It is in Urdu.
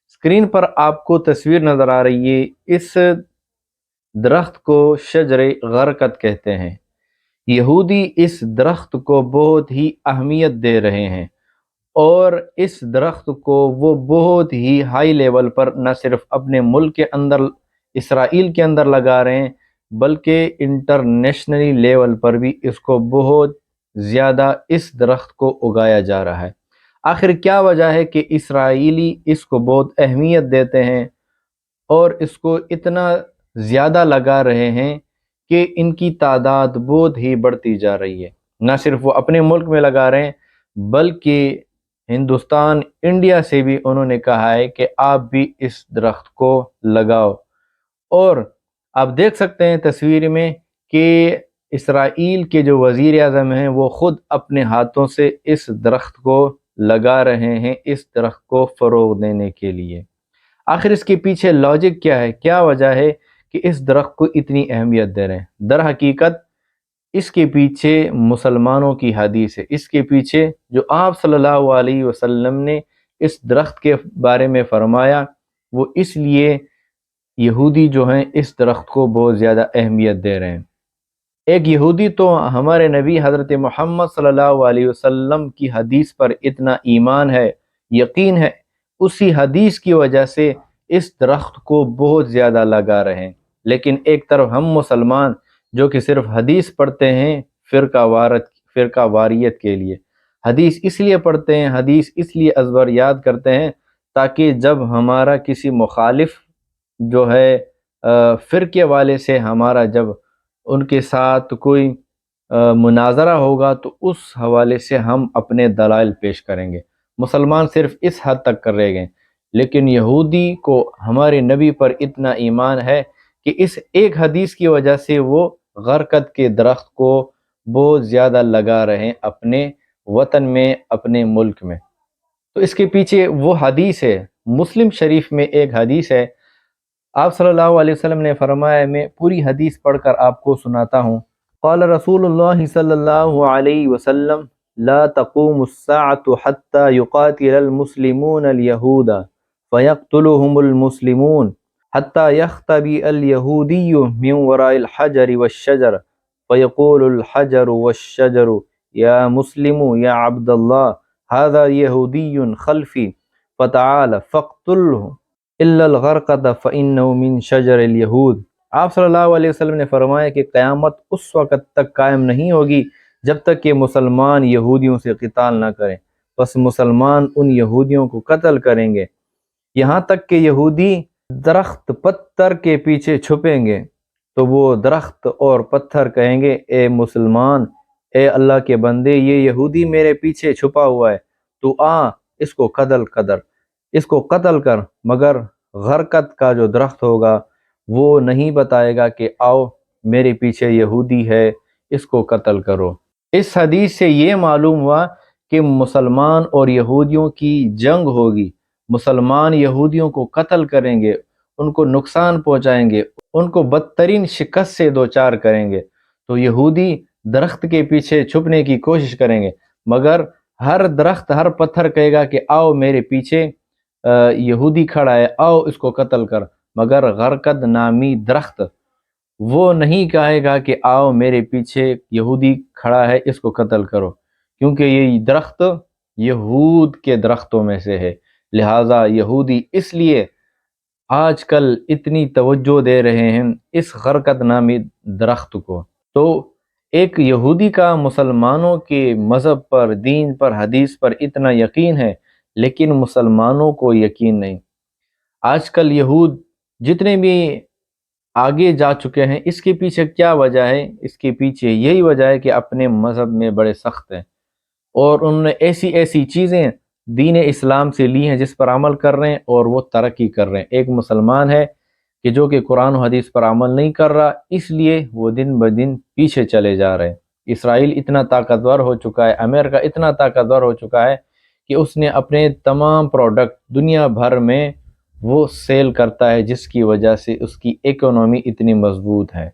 اسکرین پر آپ کو تصویر نظر آ رہی ہے، اس درخت کو شجر غرقد کہتے ہیں۔ یہودی اس درخت کو بہت ہی اہمیت دے رہے ہیں، اور اس درخت کو وہ بہت ہی ہائی لیول پر نہ صرف اپنے ملک کے اندر اسرائیل کے اندر لگا رہے ہیں، بلکہ انٹرنیشنلی لیول پر بھی اس کو بہت زیادہ اس درخت کو اگایا جا رہا ہے۔ آخر کیا وجہ ہے کہ اسرائیلی اس کو بہت اہمیت دیتے ہیں اور اس کو اتنا زیادہ لگا رہے ہیں کہ ان کی تعداد بہت ہی بڑھتی جا رہی ہے؟ نہ صرف وہ اپنے ملک میں لگا رہے ہیں، بلکہ ہندوستان، انڈیا سے بھی انہوں نے کہا ہے کہ آپ بھی اس درخت کو لگاؤ۔ اور آپ دیکھ سکتے ہیں تصویر میں کہ اسرائیل کے جو وزیر اعظم ہیں وہ خود اپنے ہاتھوں سے اس درخت کو لگا رہے ہیں، اس درخت کو فروغ دینے کے لیے۔ آخر اس کے پیچھے لاجک کیا ہے؟ کیا وجہ ہے کہ اس درخت کو اتنی اہمیت دے رہے ہیں؟ در حقیقت اس کے پیچھے مسلمانوں کی حدیث ہے، اس کے پیچھے جو آپ صلی اللہ علیہ وسلم نے اس درخت کے بارے میں فرمایا، وہ اس لیے یہودی جو ہیں اس درخت کو بہت زیادہ اہمیت دے رہے ہیں۔ ایک یہودی تو ہمارے نبی حضرت محمد صلی اللہ علیہ وسلم کی حدیث پر اتنا ایمان ہے، یقین ہے، اسی حدیث کی وجہ سے اس درخت کو بہت زیادہ لگا رہے ہیں۔ لیکن ایک طرف ہم مسلمان جو کہ صرف حدیث پڑھتے ہیں فرقہ واریت کے لیے، حدیث اس لیے پڑھتے ہیں، حدیث اس لیے ازبر یاد کرتے ہیں تاکہ جب ہمارا کسی مخالف جو ہے فرقے والے سے ہمارا جب ان کے ساتھ کوئی مناظرہ ہوگا تو اس حوالے سے ہم اپنے دلائل پیش کریں گے۔ مسلمان صرف اس حد تک کر رہے گئے، لیکن یہودی کو ہمارے نبی پر اتنا ایمان ہے کہ اس ایک حدیث کی وجہ سے وہ غرقد کے درخت کو بہت زیادہ لگا رہے ہیں اپنے وطن میں، اپنے ملک میں۔ تو اس کے پیچھے وہ حدیث ہے، مسلم شریف میں ایک حدیث ہے، آپ صلی اللہ علیہ وسلم نے فرمایا، میں پوری حدیث پڑھ کر آپ کو سناتا ہوں۔ قال رسول اللہ صلی اللہ علیہ وسلم لا تقوم الساعة حتى يقاتل المسلمون اليهود فيقتلهم المسلمون حتى يختبئ اليهودي من وراء الحجر والشجر فيقول الحجر والشجر يا مسلم يا عبد الله هذا يهودي خلفي فتعال فاقتله الا الغرقد فانه من شجر اليهود۔ آپ صلی اللہ علیہ وسلم نے فرمایا کہ قیامت اس وقت تک قائم نہیں ہوگی جب تک کہ مسلمان یہودیوں سے قتال نہ کریں، بس مسلمان ان یہودیوں کو قتل کریں گے، یہاں تک کہ یہودی درخت پتھر کے پیچھے چھپیں گے تو وہ درخت اور پتھر کہیں گے، اے مسلمان، اے اللہ کے بندے، یہ یہودی میرے پیچھے چھپا ہوا ہے، تو اس کو قتل کر۔ مگر غرقد کا جو درخت ہوگا وہ نہیں بتائے گا کہ آؤ میرے پیچھے یہودی ہے، اس کو قتل کرو۔ اس حدیث سے یہ معلوم ہوا کہ مسلمان اور یہودیوں کی جنگ ہوگی، مسلمان یہودیوں کو قتل کریں گے، ان کو نقصان پہنچائیں گے، ان کو بدترین شکست سے دوچار کریں گے، تو یہودی درخت کے پیچھے چھپنے کی کوشش کریں گے، مگر ہر درخت، ہر پتھر کہے گا کہ آؤ میرے پیچھے یہودی کھڑا ہے، آؤ اس کو قتل کر۔ مگر غرقد نامی درخت وہ نہیں کہے گا کہ آؤ میرے پیچھے یہودی کھڑا ہے، اس کو قتل کرو، کیونکہ یہ درخت یہود کے درختوں میں سے ہے، لہٰذا یہودی اس لیے آج کل اتنی توجہ دے رہے ہیں اس غرقد نامی درخت کو۔ تو ایک یہودی کا مسلمانوں کے مذہب پر، دین پر، حدیث پر اتنا یقین ہے، لیکن مسلمانوں کو یقین نہیں۔ آج کل یہود جتنے بھی آگے جا چکے ہیں، اس کے پیچھے کیا وجہ ہے؟ اس کے پیچھے یہی وجہ ہے کہ اپنے مذہب میں بڑے سخت ہیں، اور انہوں نے ایسی چیزیں دین اسلام سے لی ہیں جس پر عمل کر رہے ہیں اور وہ ترقی کر رہے ہیں۔ ایک مسلمان ہے کہ جو کہ قرآن و حدیث پر عمل نہیں کر رہا، اس لیے وہ دن بدن پیچھے چلے جا رہے ہیں۔ اسرائیل اتنا طاقتور ہو چکا ہے، امریکہ اتنا طاقتور ہو چکا ہے کہ اس نے اپنے تمام پروڈکٹ دنیا بھر میں وہ سیل کرتا ہے، جس کی وجہ سے اس کی اکنامی اتنی مضبوط ہے۔